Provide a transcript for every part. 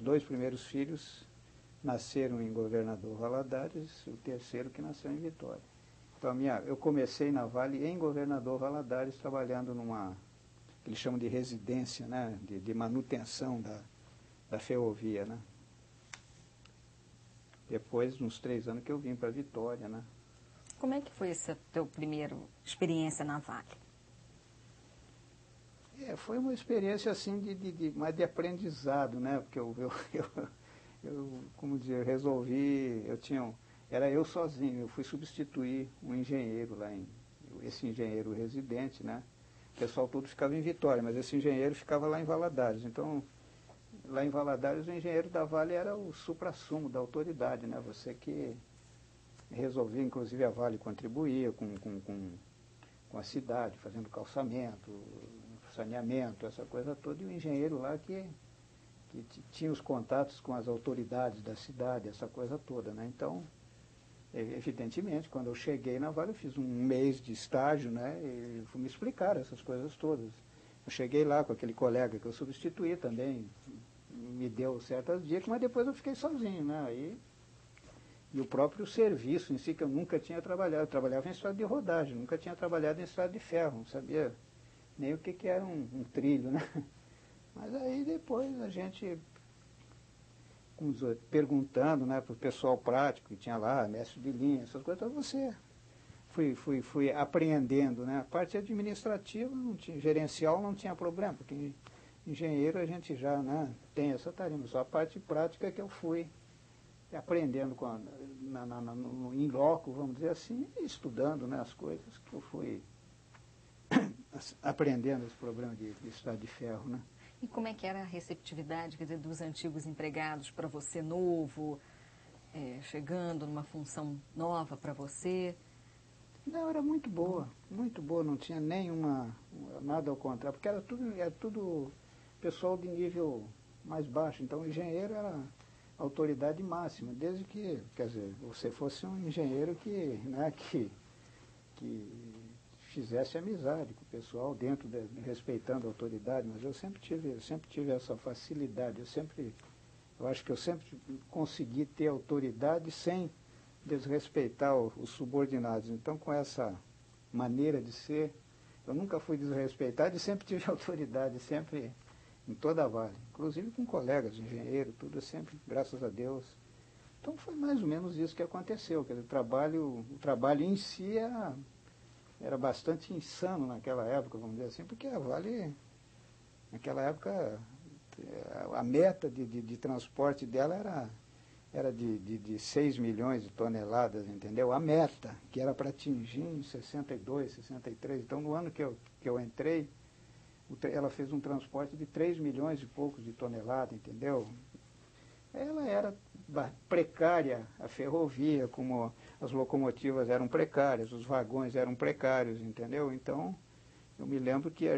dois primeiros filhos nasceram em Governador Valadares, o terceiro que nasceu em Vitória. Então eu comecei na Vale em Governador Valadares, trabalhando numa, que eles chamam de residência, né, de manutenção da ferrovia, né. Depois, uns 3 anos que eu vim para Vitória, né. Como é que foi essa tua primeira experiência na Vale? Foi uma experiência assim mais de aprendizado, né, porque como dizer, resolvi, era eu sozinho, eu fui substituir um engenheiro lá, esse engenheiro residente, né, o pessoal todo ficava em Vitória, mas esse engenheiro ficava lá em Valadares, então, lá em Valadares o engenheiro da Vale era o suprassumo da autoridade, né, você que resolvia, inclusive a Vale contribuía com a cidade, fazendo calçamento, saneamento, essa coisa toda, e o engenheiro lá que tinha os contatos com as autoridades da cidade, essa coisa toda, né? Então, evidentemente, quando eu cheguei na Vale, eu fiz 1 mês de estágio, né? E fui me explicar essas coisas todas. Eu cheguei lá com aquele colega que eu substituí também, me deu certas dicas, mas depois eu fiquei sozinho, né? E o próprio serviço em si, que eu nunca tinha trabalhado, eu trabalhava em estrada de rodagem, nunca tinha trabalhado em estrada de ferro, não sabia nem o que era um trilho, né? Mas aí depois a gente, perguntando, né, para o pessoal prático que tinha lá, mestre de linha, essas coisas, então fui apreendendo, né? A parte administrativa, gerencial não tinha problema, porque engenheiro a gente já, né, tem essa tarefa, só a parte prática que eu fui aprendendo em loco, vamos dizer assim, e estudando, né, as coisas que eu fui aprendendo esse problema de estrada de ferro, né? E como é que era a receptividade, quer dizer, dos antigos empregados para você novo, chegando numa função nova para você? Não, era muito boa, não tinha nada ao contrário, porque era tudo pessoal de nível mais baixo, então o engenheiro era a autoridade máxima, desde que, quer dizer, você fosse um engenheiro que fizesse amizade com o pessoal, respeitando a autoridade, mas eu sempre tive essa facilidade, eu acho que eu sempre consegui ter autoridade sem desrespeitar os subordinados. Então, com essa maneira de ser, eu nunca fui desrespeitado e sempre tive autoridade, sempre em toda a Vale, inclusive com colegas, engenheiros, tudo, sempre, graças a Deus. Então, foi mais ou menos isso que aconteceu, quer dizer, o trabalho em si era bastante insano naquela época, vamos dizer assim, porque a Vale, naquela época, a meta de transporte dela era de 6 milhões de toneladas, entendeu? A meta, que era para atingir em 62, 63. Então, no ano que eu entrei, ela fez um transporte de 3 milhões e poucos de toneladas, entendeu? Ela era precária, a ferrovia, como as locomotivas eram precárias, os vagões eram precários, entendeu? Então, eu me lembro que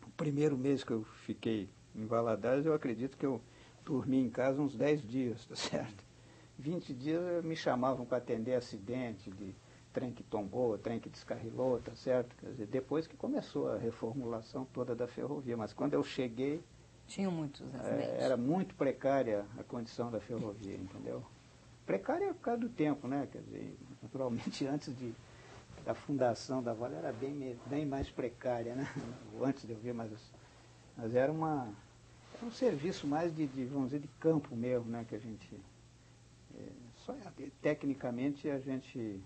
o primeiro mês que eu fiquei em Valadares, eu acredito que eu dormi em casa uns 10 dias, tá certo? 20 dias me chamavam para atender acidente de trem que tombou, trem que descarrilou, tá certo? Quer dizer, depois que começou a reformulação toda da ferrovia, mas quando eu cheguei, tinham muitos acidentes. Era muito precária a condição da ferrovia, entendeu? Precária por causa do tempo, né? Quer dizer, naturalmente, antes da fundação da Vale era bem mais precária, né? Antes de eu ver, mas era um serviço mais vamos dizer, de campo mesmo, né? Que a gente, tecnicamente, a gente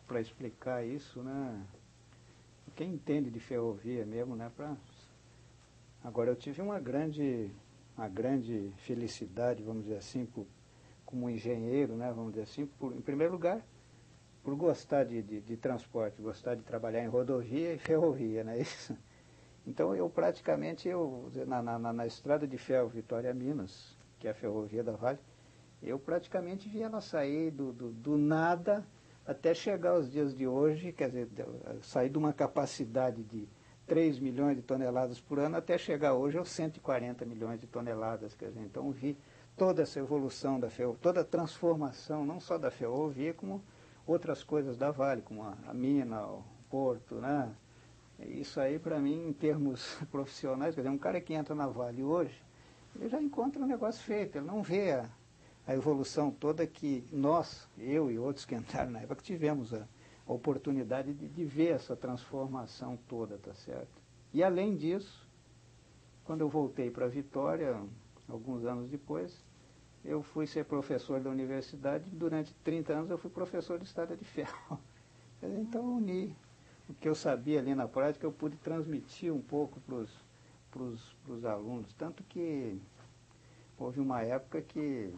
para explicar isso, né? Quem entende de ferrovia mesmo, né? Agora, eu tive uma grande felicidade, vamos dizer assim, como engenheiro, né? Vamos dizer assim, em primeiro lugar, por gostar de transporte, gostar de trabalhar em rodovia e ferrovia, né? Isso. Então, eu praticamente, na estrada de ferro Vitória-Minas, que é a ferrovia da Vale, eu praticamente vi ela sair do nada até chegar aos dias de hoje, quer dizer, sair de uma capacidade de 3 milhões de toneladas por ano até chegar hoje aos 140 milhões de toneladas, quer dizer, então vi toda essa evolução da ferrovia, toda a transformação, não só da ferrovia, como outras coisas da Vale, como a mina, o porto, né? Isso aí, para mim, em termos profissionais, quer dizer, um cara que entra na Vale hoje, ele já encontra um negócio feito, ele não vê a evolução toda que nós, eu e outros que entraram na época, tivemos a oportunidade de ver essa transformação toda, tá certo? E além disso, quando eu voltei para Vitória, alguns anos depois, eu fui ser professor da universidade, durante 30 anos eu fui professor de Estrada de Ferro. Então eu uni o que eu sabia ali na prática, eu pude transmitir um pouco para os alunos, tanto que houve uma época que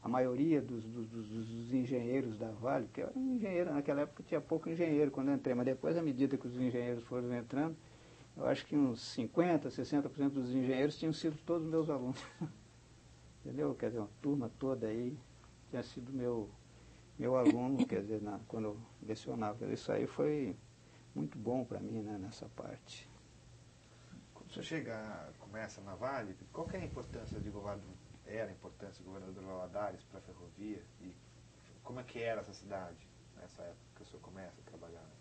a maioria dos engenheiros da Vale, que eu era um engenheiro, naquela época tinha pouco engenheiro quando eu entrei, mas depois, à medida que os engenheiros foram entrando, eu acho que uns 50%, 60% dos engenheiros tinham sido todos meus alunos. Entendeu? Quer dizer, uma turma toda aí tinha sido meu aluno, quer dizer, quando eu lecionava. Quer dizer, isso aí foi muito bom para mim, né, nessa parte. Quando você começa na Vale, qual que é a importância de governador? Era a importância do governador Valadares para a ferrovia? E como é que era essa cidade nessa época que o senhor começa a trabalhar? Né?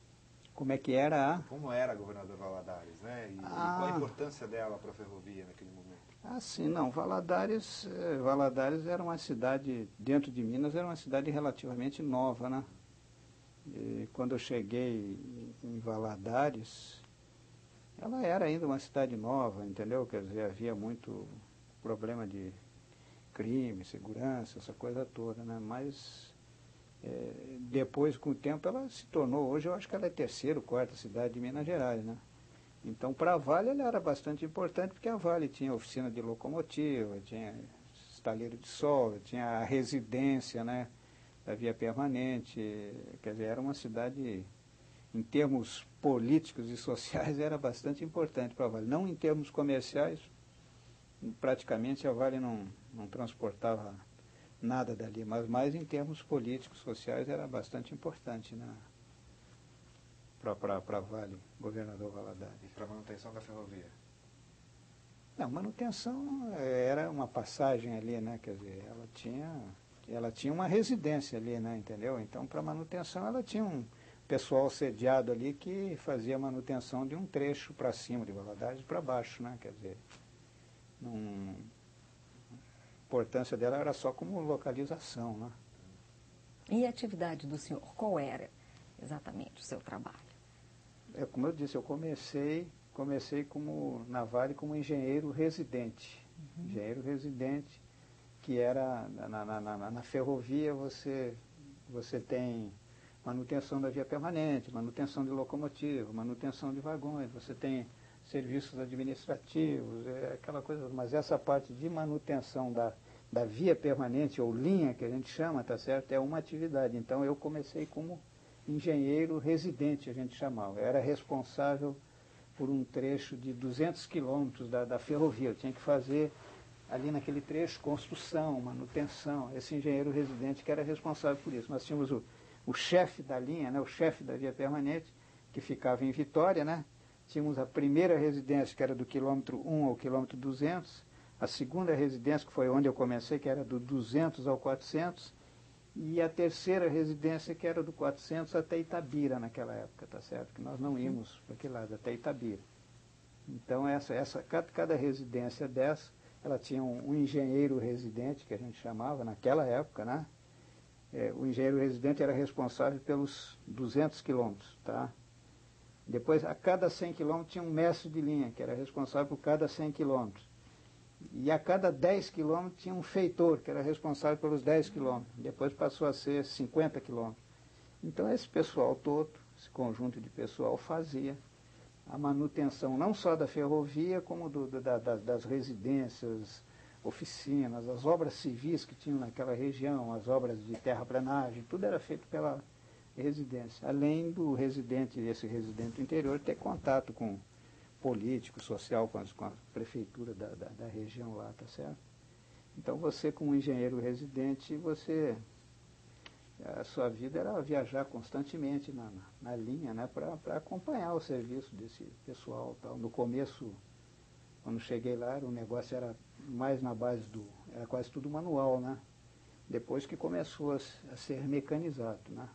Como é que era Como era a governador Valadares, né? E qual a importância dela para a ferrovia naquele momento? Sim, não. Valadares era uma cidade, dentro de Minas, era uma cidade relativamente nova, né? E quando eu cheguei em Valadares, ela era ainda uma cidade nova, entendeu? Quer dizer, havia muito problema de crime, segurança, essa coisa toda, né? Mas depois, com o tempo, ela se tornou, hoje eu acho que ela é a terceira ou quarta cidade de Minas Gerais, né? Então, para a Vale, ela era bastante importante, porque a Vale tinha oficina de locomotiva, tinha estaleiro de solda, tinha a residência, né, da via permanente, quer dizer, era uma cidade, em termos políticos e sociais, era bastante importante para a Vale. Não em termos comerciais, praticamente a Vale não transportava nada dali, mas mais em termos políticos, sociais, era bastante importante, né? Para Vale, governador Valadares. E para a manutenção da ferrovia? Não, manutenção era uma passagem ali, né? Quer dizer, ela tinha uma residência ali, né? Entendeu? Então, para manutenção, ela tinha um pessoal sediado ali que fazia manutenção de um trecho para cima de Valadares e para baixo, né? Quer dizer, a importância dela era só como localização, né? E a atividade do senhor, qual era exatamente o seu trabalho? Como eu disse, eu comecei na Vale como engenheiro residente. Uhum. Engenheiro residente, que era na ferrovia você tem manutenção da via permanente, manutenção de locomotiva, manutenção de vagões, você tem serviços administrativos, aquela coisa, mas essa parte de manutenção da via permanente ou linha que a gente chama, tá certo? É uma atividade. Então eu comecei como engenheiro residente, a gente chamava. Eu era responsável por um trecho de 200 quilômetros da ferrovia. Eu tinha que fazer ali naquele trecho construção, manutenção. Esse engenheiro residente que era responsável por isso. Nós tínhamos o chefe da linha, né, o chefe da via permanente, que ficava em Vitória, né? Tínhamos a primeira residência, que era do quilômetro 1 ao quilômetro 200, a segunda residência, que foi onde eu comecei, que era do 200 ao 400, e a terceira residência, que era do 400 até Itabira naquela época, tá certo? Que nós não íamos para aquele lado, até Itabira. Então, cada residência dessa, ela tinha um engenheiro residente, que a gente chamava naquela época, né? O engenheiro residente era responsável pelos 200 quilômetros, tá? Depois, a cada 100 quilômetros, tinha um mestre de linha, que era responsável por cada 100 quilômetros. E a cada 10 quilômetros tinha um feitor, que era responsável pelos 10 quilômetros. Depois passou a ser 50 quilômetros. Então esse pessoal todo, esse conjunto de pessoal, fazia a manutenção não só da ferrovia, como das residências, oficinas, as obras civis que tinham naquela região, as obras de terraplanagem, tudo era feito pela residência. Além do esse residente do interior, ter contato com político, social, com a prefeitura da região lá, tá certo? Então você, como engenheiro residente, a sua vida era viajar constantemente na linha, né, para acompanhar o serviço desse pessoal. Tal. No começo, quando cheguei lá, o negócio era mais na base era quase tudo manual, né? Depois que começou a ser mecanizado, né?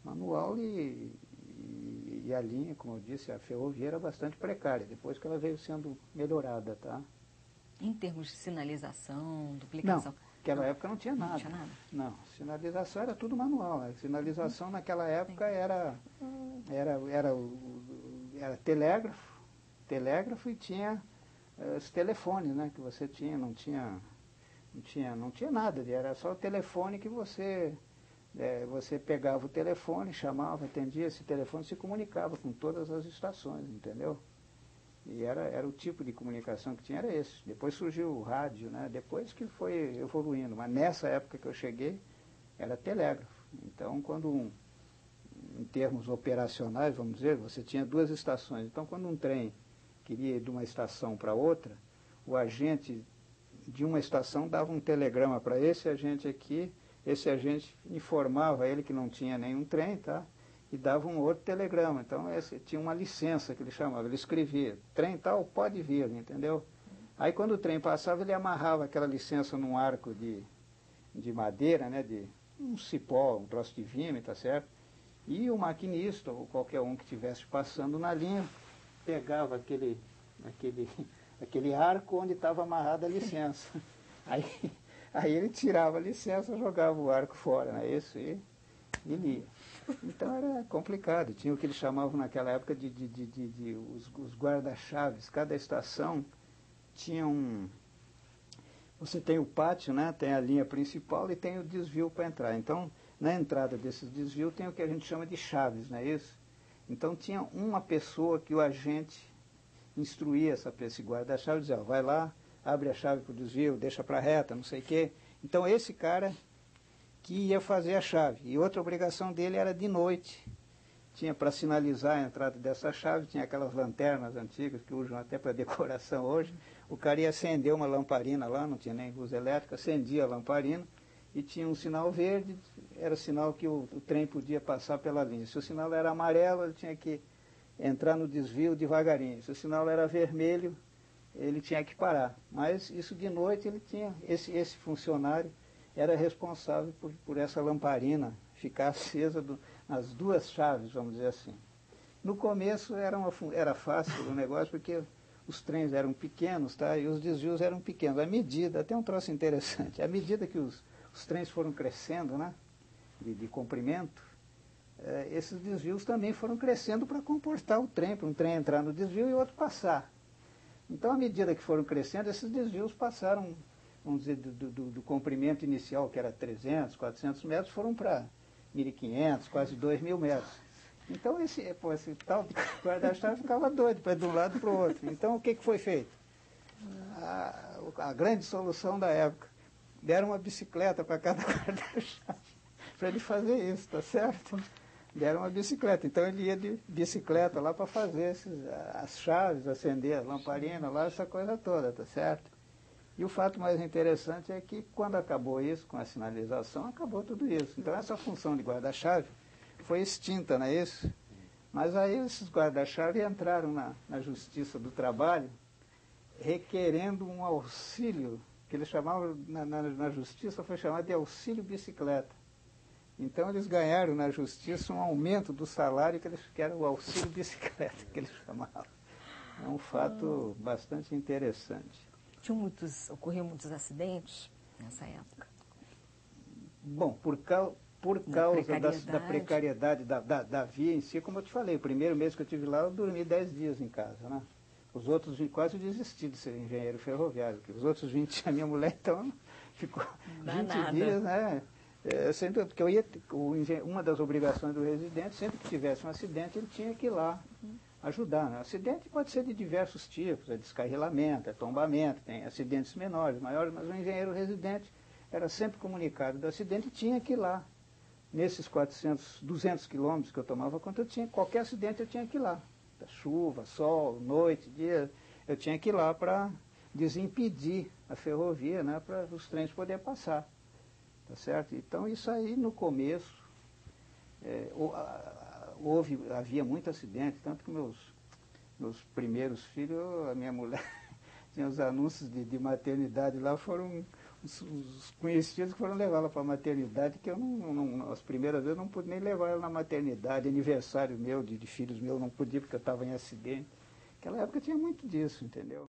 Manual e E a linha, como eu disse, a ferrovia era bastante precária, depois que ela veio sendo melhorada, tá? Em termos de sinalização, duplicação? Não, naquela época não tinha nada. Não tinha nada? Não, sinalização era tudo manual. Né? Sinalização naquela época era telégrafo e tinha os telefones, né, que você tinha, não tinha nada, era só o telefone que você pegava o telefone, chamava, atendia esse telefone, se comunicava com todas as estações, entendeu? E era o tipo de comunicação que tinha, era esse. Depois surgiu o rádio, né? Depois que foi evoluindo, mas nessa época que eu cheguei, era telégrafo. Então, em termos operacionais, vamos dizer, você tinha duas estações. Então, quando um trem queria ir de uma estação para outra, o agente de uma estação dava um telegrama para esse agente aqui, esse agente informava ele que não tinha nenhum trem, tá? E dava um outro telegrama. Então, tinha uma licença que ele chamava, ele escrevia, trem tal, pode vir, entendeu? Aí, quando o trem passava, ele amarrava aquela licença num arco de madeira, né, de um cipó, um troço de vime, tá certo? E o maquinista, ou qualquer um que estivesse passando na linha, pegava aquele arco onde estava amarrada a licença. Aí ele tirava a licença, jogava o arco fora, né? Isso, e lia. Então era complicado. Tinha o que eles chamavam naquela época de os guarda-chaves. Cada estação tinha Você tem o pátio, né? Tem a linha principal e tem o desvio para entrar. Então, na entrada desses desvios tem o que a gente chama de chaves, não é isso? Então tinha uma pessoa que o agente instruía esse guarda-chave, dizia, ó, vai lá, abre a chave para o desvio, deixa para a reta, não sei o quê. Então esse cara que ia fazer a chave. E outra obrigação dele era de noite. Tinha para sinalizar a entrada dessa chave, tinha aquelas lanternas antigas que usam até para decoração hoje. O cara ia acender uma lamparina lá, não tinha nem luz elétrica, acendia a lamparina e tinha um sinal verde, era sinal que o trem podia passar pela linha. Se o sinal era amarelo, ele tinha que entrar no desvio devagarinho. Se o sinal era vermelho, ele tinha que parar. Mas isso de noite ele tinha, esse funcionário era responsável por essa lamparina ficar acesa nas duas chaves, vamos dizer assim. No começo era fácil o negócio, porque os trens eram pequenos, tá? E os desvios eram pequenos. À medida, até um troço interessante, à medida que os trens foram crescendo, né, de comprimento, esses desvios também foram crescendo para comportar o trem, para um trem entrar no desvio e outro passar. Então, à medida que foram crescendo, esses desvios passaram, vamos dizer, do comprimento inicial, que era 300, 400 metros, foram para 1.500, quase 2.000 metros. Então, esse tal de guarda-chave ficava doido para ir de um lado para o outro. Então, o que foi feito? A grande solução da época, deram uma bicicleta para cada guarda-chave, para ele fazer isso, tá certo? Deram uma bicicleta. Então, ele ia de bicicleta lá para fazer as chaves, acender a lamparina lá, essa coisa toda, tá certo? E o fato mais interessante é que, quando acabou isso, com a sinalização, acabou tudo isso. Então, essa função de guarda-chave foi extinta, não é isso? Mas aí esses guarda-chave entraram na Justiça do Trabalho, requerendo um auxílio, que eles chamavam, na Justiça foi chamado de auxílio bicicleta. Então eles ganharam na Justiça um aumento do salário, que era o auxílio bicicleta, que eles chamavam. É um fato bastante interessante. Ocorriam muitos acidentes nessa época? Bom, por causa da precariedade da via em si, como eu te falei, o primeiro mês que eu estive lá, eu dormi 10 dias em casa, né? Os outros, quase eu desisti de ser engenheiro ferroviário, porque os outros 20, a minha mulher, então, ficou 20 dias, né? Porque uma das obrigações do residente, sempre que tivesse um acidente, ele tinha que ir lá ajudar, né? Acidente pode ser de diversos tipos, é descarrilamento, é tombamento, tem acidentes menores, maiores, mas o engenheiro residente era sempre comunicado do acidente e tinha que ir lá. Nesses 200 quilômetros que eu tomava conta, qualquer acidente eu tinha que ir lá. Chuva, sol, noite, dia, eu tinha que ir lá para desimpedir a ferrovia, né, para os trens poderem passar. Tá certo? Então, isso aí no começo, havia muito acidente, tanto que meus primeiros filhos, a minha mulher, tinha os anúncios de maternidade lá, foram os conhecidos que foram levar ela para a maternidade, que eu as primeiras vezes não pude nem levar ela na maternidade, aniversário meu, de filhos meus, não podia porque eu estava em acidente. Naquela época tinha muito disso, entendeu?